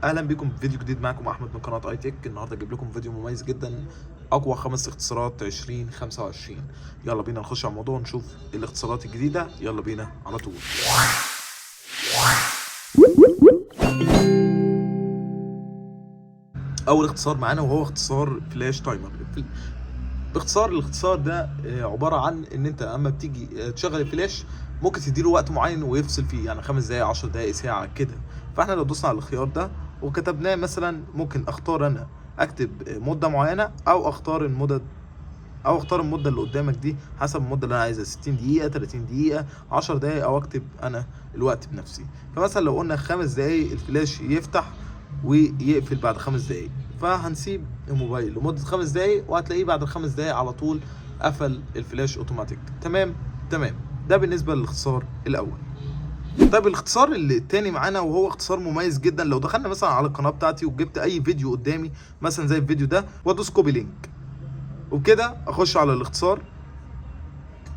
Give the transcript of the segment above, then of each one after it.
اهلا بكم في فيديو جديد. معكم احمد من قناه اي تك. النهارده اجيب لكم فيديو مميز جدا، اقوى 5 اختصارات 2025. يلا بينا نخش على الموضوع ونشوف الاختصارات الجديده. يلا بينا على طول. اول اختصار معانا وهو اختصار فلاش تايمر. باختصار الاختصار ده عباره عن ان انت اما بتيجي تشغل الفلاش ممكن تديله وقت معين ويفصل فيه، يعني 5 دقايق 10 دقايق ساعه كده. فاحنا لو دوسنا على الخيار ده وكتبناه مثلا، ممكن اختار انا اكتب مده معينه او اختار المده اللي قدامك دي حسب المده اللي انا عايزها، 60 دقيقه 30 دقيقه 10 دقايق، او اكتب انا الوقت بنفسي. فمثلا لو قلنا 5 دقايق الفلاش يفتح ويقفل بعد 5 دقايق، فهنسيب الموبايل لمده 5 دقايق وهتلاقيه بعد ال5 دقايق على طول قفل الفلاش اوتوماتيك. تمام. ده بالنسبه للاختصار الاول. طيب الاختصار التاني معانا وهو اختصار مميز جدا. لو دخلنا مثلا على القناه بتاعتي وجبت اي فيديو قدامي مثلا زي الفيديو ده وادوس كوبي لينك، وبكده اخش على الاختصار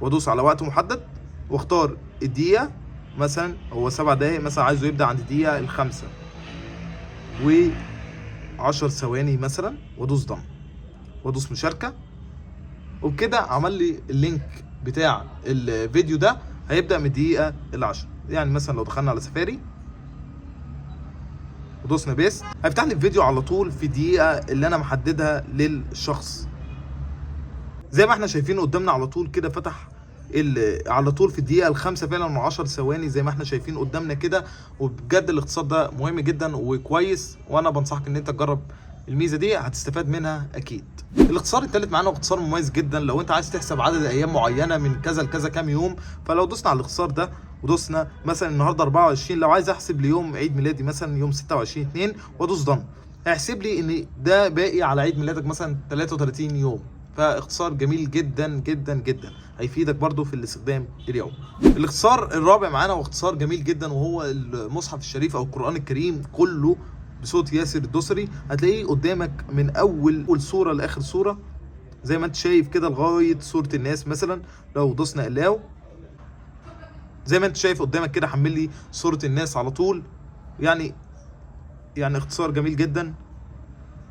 وادوس على وقت محدد واختار الدقيقه، مثلا هو 7 دقايق، مثلا عايزه يبدا عند الدقيقه الخامسة و10 ثواني مثلا، وادوس ضم وادوس مشاركه، وبكده عمل لي اللينك بتاع الفيديو ده هيبدا من الدقيقه العشرة. يعني مثلا لو دخلنا على سفاري ودوسنا بيست هيفتح لي الفيديو على طول في الدقيقه اللي انا محددها للشخص. زي ما احنا شايفين قدامنا على طول كده فتح على طول في الدقيقه الخامسة فعلا و10 ثواني زي ما احنا شايفين قدامنا كده. وبجد الاختصار ده مهم جدا وكويس، وانا بنصحك ان انت تجرب الميزه دي، هتستفاد منها اكيد. الاختصار الثالث معانا اختصار مميز جدا لو انت عايز تحسب عدد ايام معينه من كذا لكذا كام يوم. فلو دوسنا على الاختصار ده ودوسنا مثلا النهارده 24، لو عايز احسب ليوم عيد ميلادي مثلا يوم 26/2 وادوس ضم، هيحسب لي ان ده باقي على عيد ميلادك مثلا 33 يوم. فاختصار جميل جدا جدا جدا، هيفيدك برضو في الاستخدام اليومي. الاختصار الرابع معانا واختصار جميل جدا وهو المصحف الشريف او القرآن الكريم كله بصوت ياسر الدوسري. هتلاقيه قدامك من اول صورة لاخر صورة زي ما انت شايف كده لغاية صورة الناس. مثلا لو دوسنا الاو زي ما انت شايف قدامك كده حمل لي صورة الناس على طول. يعني اختصار جميل جدا.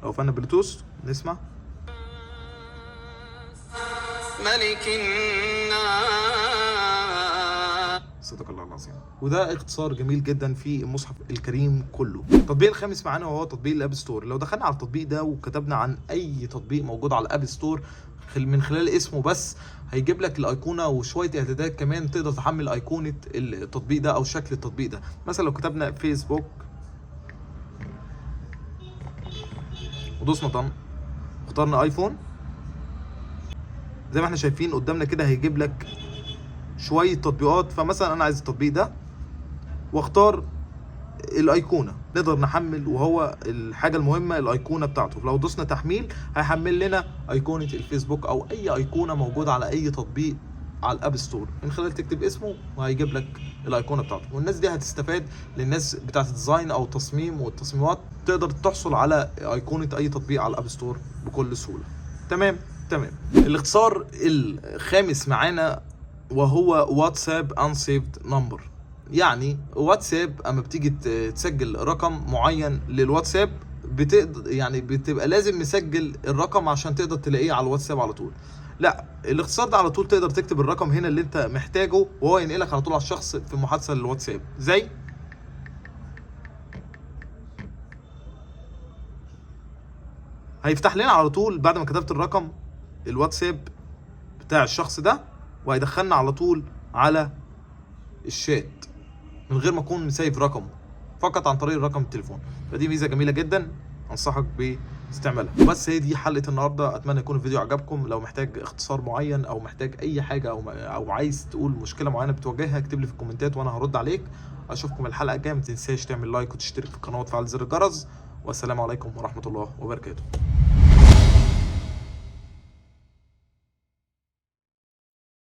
لو فانا بلوتوث نسمع ملك الناس، صدق الله العظيم. وده اختصار جميل جدا في المصحف الكريم كله. التطبيق الخامس معانا وهو تطبيق الاب ستور. لو دخلنا على التطبيق ده وكتبنا عن اي تطبيق موجود على الاب ستور من خلال اسمه بس، هيجيب لك الايقونه وشويه اعدادات كمان تقدر تحمل ايقونه التطبيق ده او شكل التطبيق ده. مثلا لو كتبنا فيسبوك ودوسنا طن واخترنا ايفون، زي ما احنا شايفين قدامنا كده هيجيب لك شويه تطبيقات. فمثلا انا عايز التطبيق ده واختار الايقونه، نقدر نحمل، وهو الحاجه المهمه الايقونه بتاعته. لو دوسنا تحميل هيحمل لنا ايقونه الفيسبوك او اي ايقونه موجوده على اي تطبيق على الاب ستور، من خلال تكتب اسمه وهيجيب لك الايقونه بتاعته. والناس دي هتستفاد، للناس بتاعت الديزاين او التصميم والتصميمات تقدر تحصل على ايقونه اي تطبيق على الاب ستور بكل سهوله. تمام. الاختصار الخامس معانا وهو واتساب انسيفد نمبر. يعني واتساب اما بتيجي تسجل رقم معين للواتساب بتبقى لازم مسجل الرقم عشان تقدر تلاقيه على الواتساب على طول. لا، الاختصار ده على طول تقدر تكتب الرقم هنا اللي انت محتاجه وهو ينقلك على طول على الشخص في محادثه للواتساب. زي هيفتح لنا على طول بعد ما كتبت الرقم الواتساب بتاع الشخص ده، وهيدخلنا على طول على الشات من غير ما اكون مسيف رقمه، فقط عن طريق رقم التليفون. فدي ميزه جميله جدا انصحك باستعمالها. وبس هي دي حلقه النهارده. اتمنى يكون الفيديو عجبكم. لو محتاج اختصار معين او محتاج اي حاجه او عايز تقول مشكله معينه بتواجهها اكتب لي في الكومنتات وانا هرد عليك. اشوفكم الحلقه الجايه. ما تنساش تعمل لايك وتشترك في القناه وتفعل زر الجرس. والسلام عليكم ورحمه الله وبركاته.